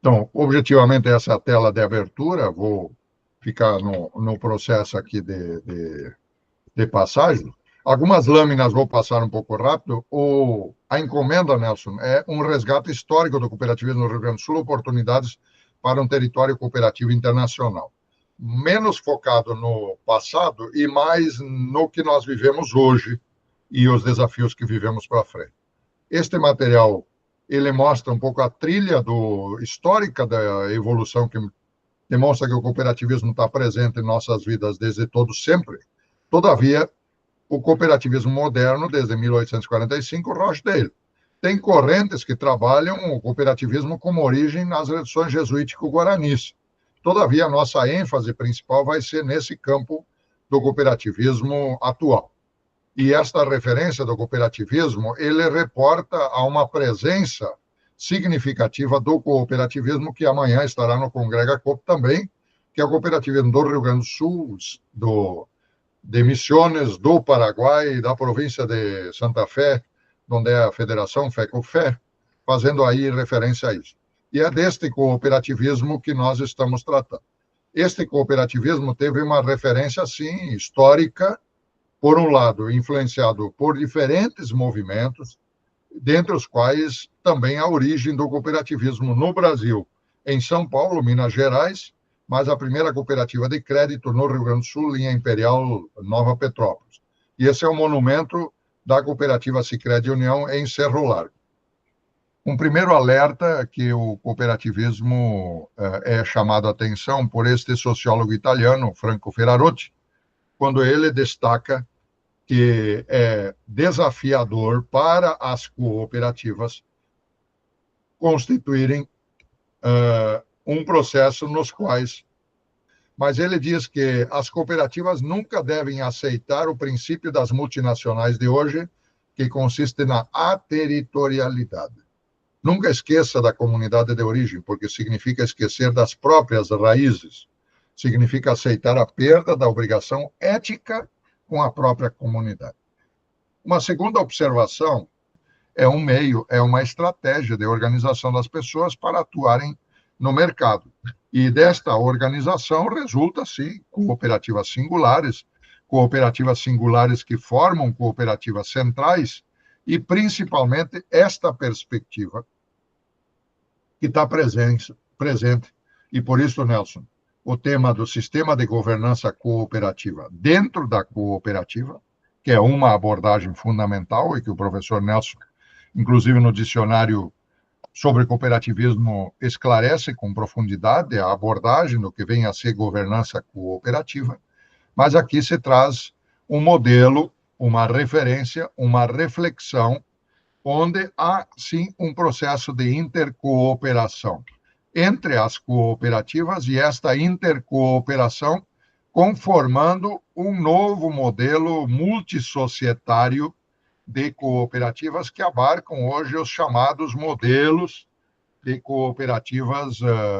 Então, objetivamente, essa é a tela de abertura. Vou ficar no processo aqui de passagem. Algumas lâminas vou passar um pouco rápido. A encomenda, Nelson, é um resgate histórico do cooperativismo no Rio Grande do Sul, oportunidades para um território cooperativo internacional. Menos focado no passado e mais no que nós vivemos hoje e os desafios que vivemos para frente. Este material, ele mostra um pouco a trilha histórica da evolução que demonstra que o cooperativismo está presente em nossas vidas desde todo sempre. Todavia, o cooperativismo moderno, desde 1845, Rochdale, tem correntes que trabalham o cooperativismo como origem nas tradições jesuítico-guaranis. Todavia, a nossa ênfase principal vai ser nesse campo do cooperativismo atual. E esta referência do cooperativismo, ele reporta a uma presença significativa do cooperativismo, que amanhã estará no Congrega Coop também, que é o cooperativismo do Rio Grande do Sul, de Misiones, do Paraguai, da província de Santa Fé, onde é a Federação FECOFé, fazendo aí referência a isso. E é deste cooperativismo que nós estamos tratando. Este cooperativismo teve uma referência, sim, histórica, por um lado, influenciado por diferentes movimentos, dentre os quais também a origem do cooperativismo no Brasil, em São Paulo, Minas Gerais, mas a primeira cooperativa de crédito no Rio Grande do Sul, linha Imperial Nova Petrópolis. E esse é o monumento da cooperativa Sicredi União em Cerro Largo. Um primeiro alerta que o cooperativismo é chamado a atenção por este sociólogo italiano, Franco Ferrarotti, quando ele destaca que é desafiador para as cooperativas constituírem um processo nos quais... Mas ele diz que as cooperativas nunca devem aceitar o princípio das multinacionais de hoje, que consiste na aterritorialidade. Nunca esqueça da comunidade de origem, porque significa esquecer das próprias raízes. Significa aceitar a perda da obrigação ética com a própria comunidade. Uma segunda observação é um meio, é uma estratégia de organização das pessoas para atuarem no mercado. E desta organização resulta, sim, cooperativas singulares que formam cooperativas centrais e, principalmente, esta perspectiva que está presente. E por isso, Nelson, o tema do sistema de governança cooperativa dentro da cooperativa, que é uma abordagem fundamental e que o professor Nelson, inclusive no dicionário sobre cooperativismo, esclarece com profundidade a abordagem do que vem a ser governança cooperativa, mas aqui se traz um modelo, uma referência, uma reflexão, onde há, sim, um processo de intercooperação entre as cooperativas e esta intercooperação conformando um novo modelo multissocietário de cooperativas que abarcam hoje os chamados modelos de cooperativas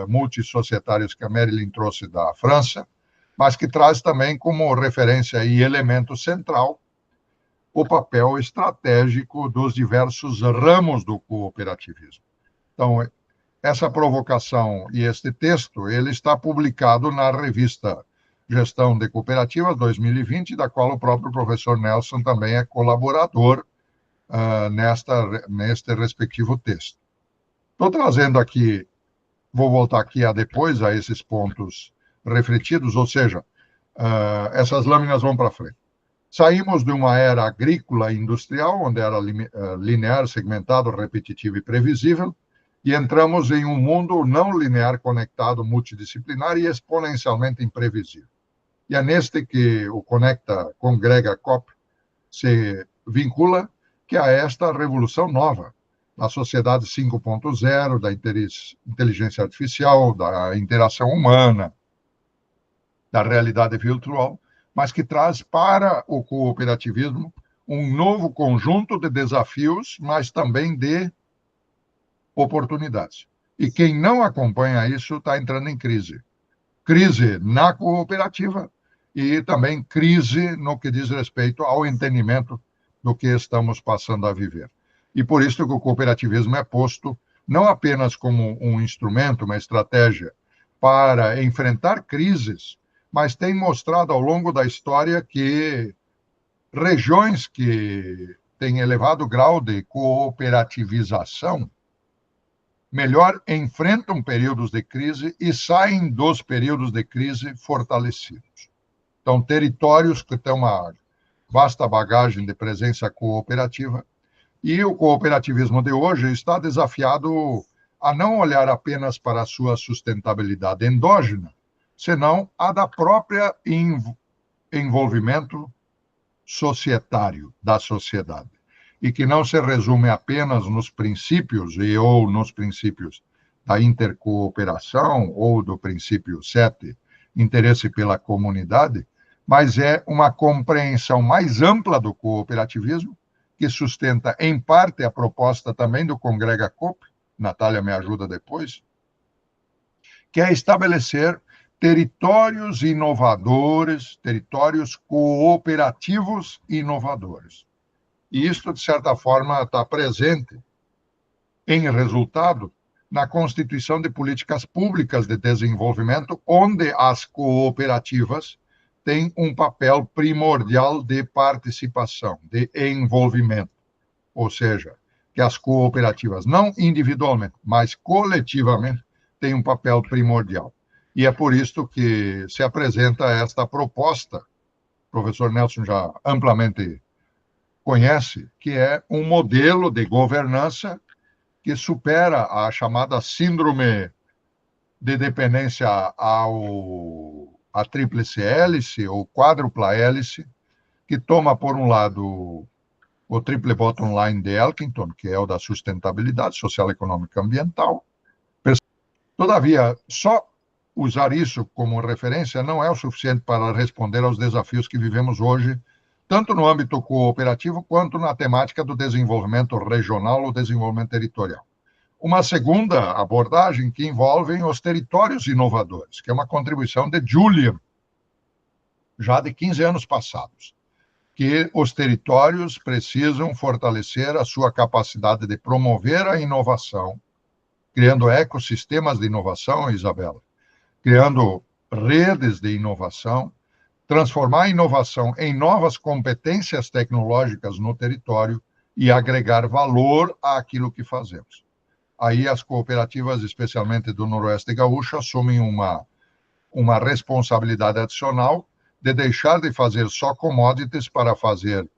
multissocietárias que a Marilyn trouxe da França, mas que traz também como referência e elemento central o papel estratégico dos diversos ramos do cooperativismo. Então, essa provocação e este texto, ele está publicado na revista Gestão de Cooperativas 2020, da qual o próprio professor Nelson também é colaborador neste respectivo texto. Estou trazendo aqui, vou voltar aqui depois a esses pontos refletidos, ou seja, essas lâminas vão para frente. Saímos de uma era agrícola e industrial, onde era linear, segmentado, repetitivo e previsível, e entramos em um mundo não linear, conectado, multidisciplinar e exponencialmente imprevisível. E é neste que o Congrega Coop se vincula, que é esta revolução nova, da sociedade 5.0, da inteligência artificial, da interação humana, da realidade virtual, mas que traz para o cooperativismo um novo conjunto de desafios, mas também de oportunidades. E quem não acompanha isso está entrando em crise. Crise na cooperativa e também crise no que diz respeito ao entendimento do que estamos passando a viver. E por isso que o cooperativismo é posto não apenas como um instrumento, uma estratégia para enfrentar crises, mas tem mostrado ao longo da história que regiões que têm elevado grau de cooperativização melhor enfrentam períodos de crise e saem dos períodos de crise fortalecidos. Então, territórios que têm uma vasta bagagem de presença cooperativa, e o cooperativismo de hoje está desafiado a não olhar apenas para a sua sustentabilidade endógena, senão a da própria envolvimento societário da sociedade, e que não se resume apenas nos princípios ou nos princípios da intercooperação ou do princípio 7, interesse pela comunidade, mas é uma compreensão mais ampla do cooperativismo, que sustenta em parte a proposta também do Congrega Coop, Natália me ajuda depois, que é estabelecer territórios inovadores, territórios cooperativos inovadores. E isso, de certa forma, está presente em resultado na constituição de políticas públicas de desenvolvimento, onde as cooperativas têm um papel primordial de participação, de envolvimento. Ou seja, que as cooperativas, não individualmente, mas coletivamente, têm um papel primordial. E é por isso que se apresenta esta proposta, o professor Nelson já amplamente conhece, que é um modelo de governança que supera a chamada síndrome de dependência à tríplice hélice ou quádrupla hélice, que toma, por um lado, o triple bottom line de Elkington, que é o da sustentabilidade social, econômica e ambiental. Todavia, só usar isso como referência não é o suficiente para responder aos desafios que vivemos hoje, tanto no âmbito cooperativo quanto na temática do desenvolvimento regional ou desenvolvimento territorial. Uma segunda abordagem que envolve os territórios inovadores, que é uma contribuição de Julian, já de 15 anos passados, que os territórios precisam fortalecer a sua capacidade de promover a inovação, criando ecossistemas de inovação, Isabela, criando redes de inovação, transformar a inovação em novas competências tecnológicas no território e agregar valor àquilo que fazemos. Aí as cooperativas, especialmente do Noroeste Gaúcho, assumem uma responsabilidade adicional de deixar de fazer só commodities para fazer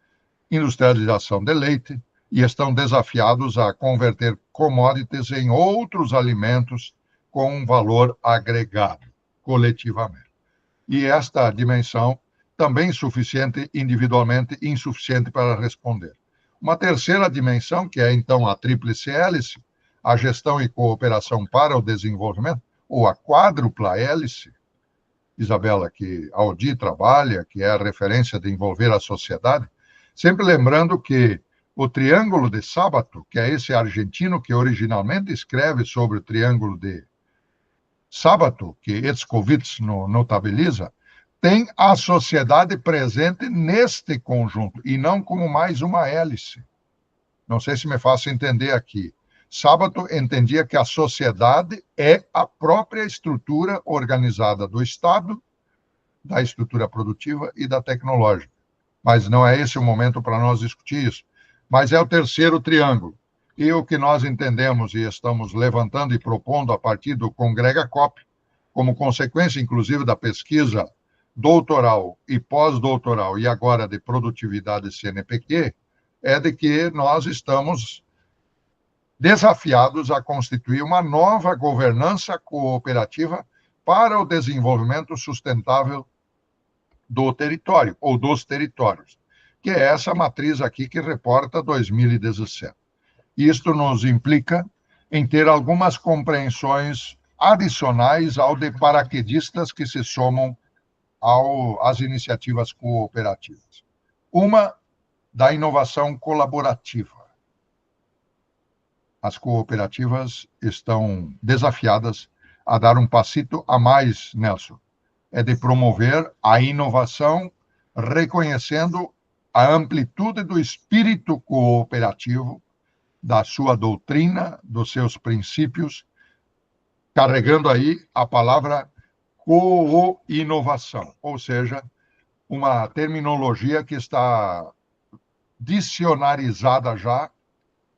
industrialização de leite, e estão desafiados a converter commodities em outros alimentos com um valor agregado, coletivamente. E esta dimensão também suficiente individualmente, insuficiente para responder. Uma terceira dimensão, que é então a tríplice hélice, a gestão e cooperação para o desenvolvimento, ou a quádrupla hélice, Isabela, que a Audi trabalha, que é a referência de envolver a sociedade, sempre lembrando que o Triângulo de Sábato, que é esse argentino que originalmente escreve sobre o Triângulo de Sábato, que Etzkowitz notabiliza, tem a sociedade presente neste conjunto, e não como mais uma hélice. Não sei se me faço entender aqui. Sábato entendia que a sociedade é a própria estrutura organizada do Estado, da estrutura produtiva e da tecnológica. Mas não é esse o momento para nós discutir isso. Mas é o terceiro triângulo. E o que nós entendemos e estamos levantando e propondo a partir do Congrega Coop, como consequência, inclusive, da pesquisa doutoral e pós-doutoral e agora de produtividade CNPq, é de que nós estamos desafiados a constituir uma nova governança cooperativa para o desenvolvimento sustentável do território, ou dos territórios, que é essa matriz aqui que reporta 2017. Isto nos implica em ter algumas compreensões adicionais ao de paraquedistas que se somam às iniciativas cooperativas. Uma, da inovação colaborativa. As cooperativas estão desafiadas a dar um passito a mais, Nelson. É de promover a inovação, reconhecendo a amplitude do espírito cooperativo, da sua doutrina, dos seus princípios, carregando aí a palavra co-inovação, ou seja, uma terminologia que está dicionarizada já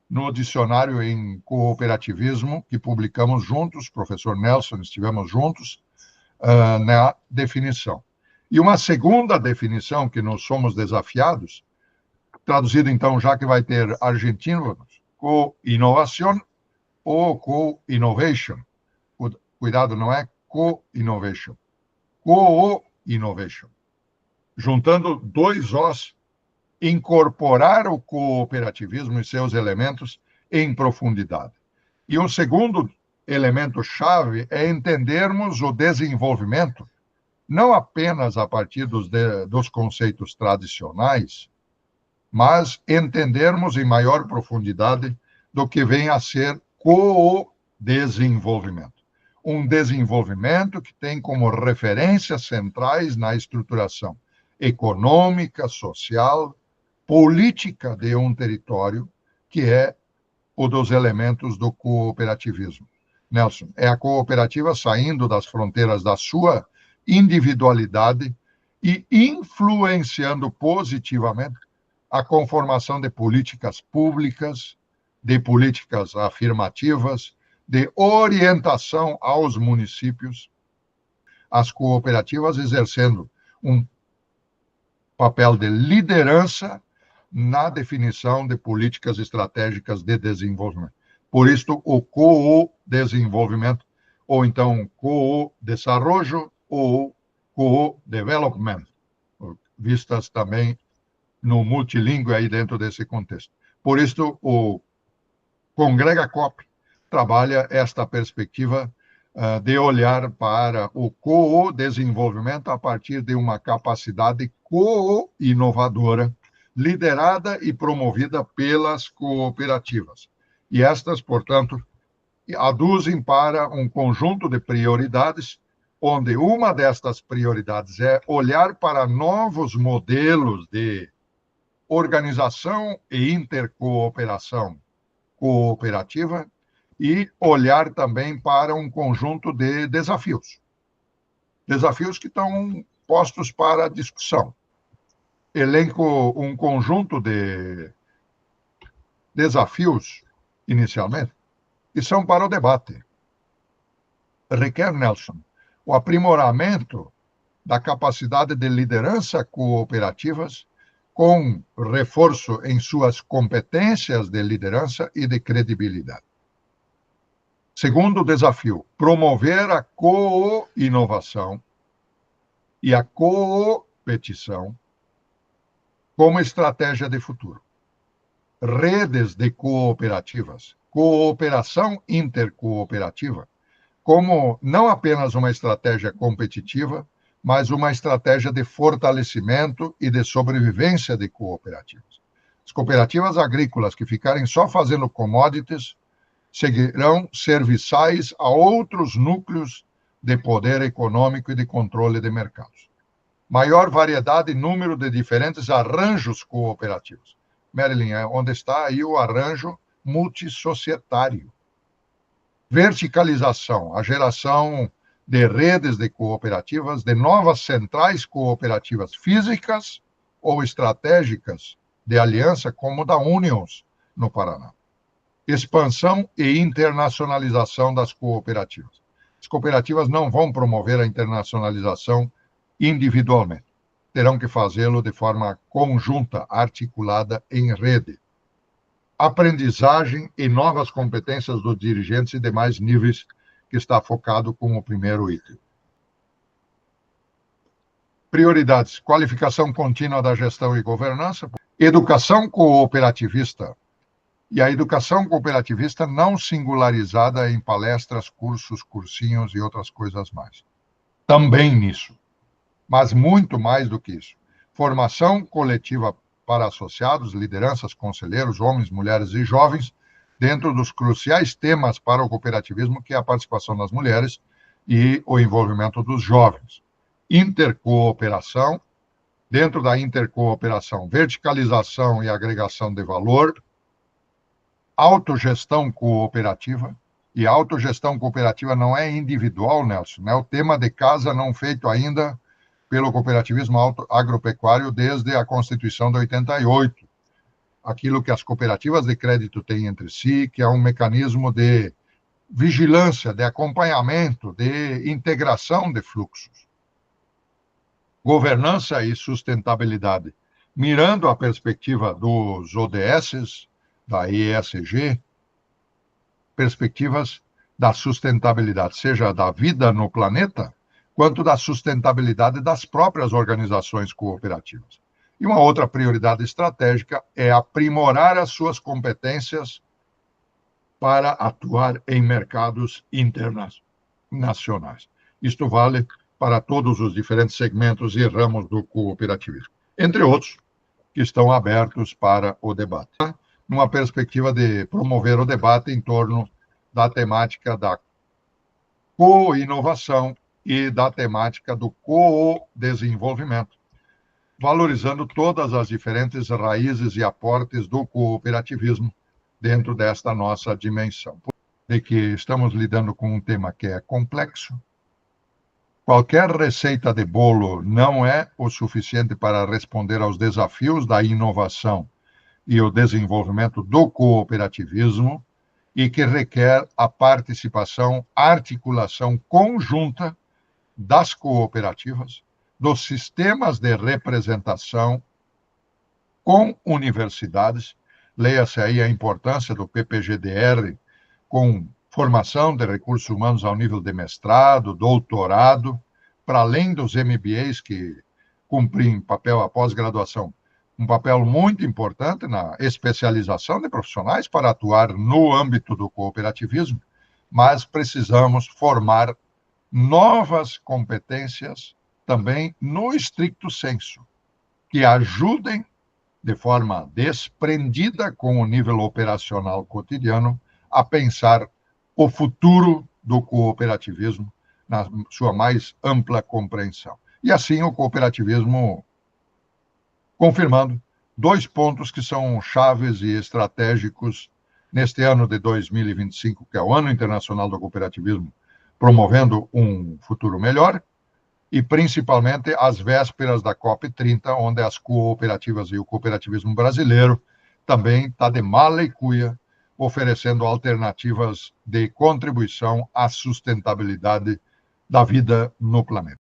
no dicionário em cooperativismo que publicamos juntos, professor Nelson, estivemos juntos na definição. E uma segunda definição que nós somos desafiados, traduzido então, já que vai ter argentino, co-inovação ou co-innovation. Cuidado, não é co-innovation. Co-innovation. Juntando dois Os, incorporar o cooperativismo e seus elementos em profundidade. E um segundo elemento-chave é entendermos o desenvolvimento, não apenas a partir dos conceitos tradicionais, mas entendermos em maior profundidade do que vem a ser co-desenvolvimento. Um desenvolvimento que tem como referências centrais na estruturação econômica, social, política de um território, que é o dos elementos do cooperativismo. Nelson, é a cooperativa saindo das fronteiras da sua individualidade e influenciando positivamente a conformação de políticas públicas, de políticas afirmativas, de orientação aos municípios, as cooperativas exercendo um papel de liderança na definição de políticas estratégicas de desenvolvimento. Por isso, o co-desenvolvimento, ou então co-desarrollo, ou co-development, vistas também no multilingüe aí dentro desse contexto. Por isso, o Congrega COP trabalha esta perspectiva de olhar para o co-desenvolvimento a partir de uma capacidade co-inovadora, liderada e promovida pelas cooperativas. E estas, portanto, aduzem para um conjunto de prioridades, onde uma destas prioridades é olhar para novos modelos de organização e intercooperação cooperativa e olhar também para um conjunto de desafios. Desafios que estão postos para discussão. Elenco um conjunto de desafios, inicialmente, que são para o debate. Requer, Nelson, o aprimoramento da capacidade de liderança cooperativas com reforço em suas competências de liderança e de credibilidade. Segundo desafio, promover a co-inovação e a competição como estratégia de futuro. Redes de cooperativas, cooperação intercooperativa, como não apenas uma estratégia competitiva, mas uma estratégia de fortalecimento e de sobrevivência de cooperativas. As cooperativas agrícolas que ficarem só fazendo commodities seguirão serviçais a outros núcleos de poder econômico e de controle de mercados. Maior variedade e número de diferentes arranjos cooperativos. Marilyn, onde está aí o arranjo multissocietário. Verticalização, a geração de redes de cooperativas, de novas centrais cooperativas físicas ou estratégicas de aliança, como da Unions, no Paraná. Expansão e internacionalização das cooperativas. As cooperativas não vão promover a internacionalização individualmente. Terão que fazê-lo de forma conjunta, articulada em rede. Aprendizagem e novas competências dos dirigentes e demais níveis, que está focado como primeiro item. Prioridades: qualificação contínua da gestão e governança, educação cooperativista, e a educação cooperativista não singularizada em palestras, cursos, cursinhos e outras coisas mais. Também nisso, mas muito mais do que isso. Formação coletiva para associados, lideranças, conselheiros, homens, mulheres e jovens, dentro dos cruciais temas para o cooperativismo, que é a participação das mulheres e o envolvimento dos jovens. Intercooperação, dentro da intercooperação, verticalização e agregação de valor, autogestão cooperativa, e autogestão cooperativa não é individual, Nelson, né? O tema de casa não feito ainda pelo cooperativismo agropecuário desde a Constituição de 88. Aquilo que as cooperativas de crédito têm entre si, que é um mecanismo de vigilância, de acompanhamento, de integração de fluxos. Governança e sustentabilidade. Mirando a perspectiva dos ODS, da ESG, perspectivas da sustentabilidade, seja da vida no planeta, quanto da sustentabilidade das próprias organizações cooperativas. E uma outra prioridade estratégica é aprimorar as suas competências para atuar em mercados internacionais. Isto vale para todos os diferentes segmentos e ramos do cooperativismo, entre outros, que estão abertos para o debate. Numa perspectiva de promover o debate em torno da temática da co-inovação e da temática do co-desenvolvimento, valorizando todas as diferentes raízes e aportes do cooperativismo dentro desta nossa dimensão. De que estamos lidando com um tema que é complexo. Qualquer receita de bolo não é o suficiente para responder aos desafios da inovação e o desenvolvimento do cooperativismo, e que requer a participação, articulação conjunta das cooperativas, dos sistemas de representação com universidades, leia-se aí a importância do PPGDR, com formação de recursos humanos ao nível de mestrado, doutorado, para além dos MBAs que cumprem papel, a pós-graduação, um papel muito importante na especialização de profissionais para atuar no âmbito do cooperativismo, mas precisamos formar novas competências também no estricto senso, que ajudem de forma desprendida com o nível operacional cotidiano a pensar o futuro do cooperativismo na sua mais ampla compreensão. E assim o cooperativismo confirmando 2 pontos que são chaves e estratégicos neste ano de 2025, que é o Ano Internacional do Cooperativismo, promovendo um futuro melhor, e principalmente às vésperas da COP30, onde as cooperativas e o cooperativismo brasileiro também está de mala e cuia, oferecendo alternativas de contribuição à sustentabilidade da vida no planeta.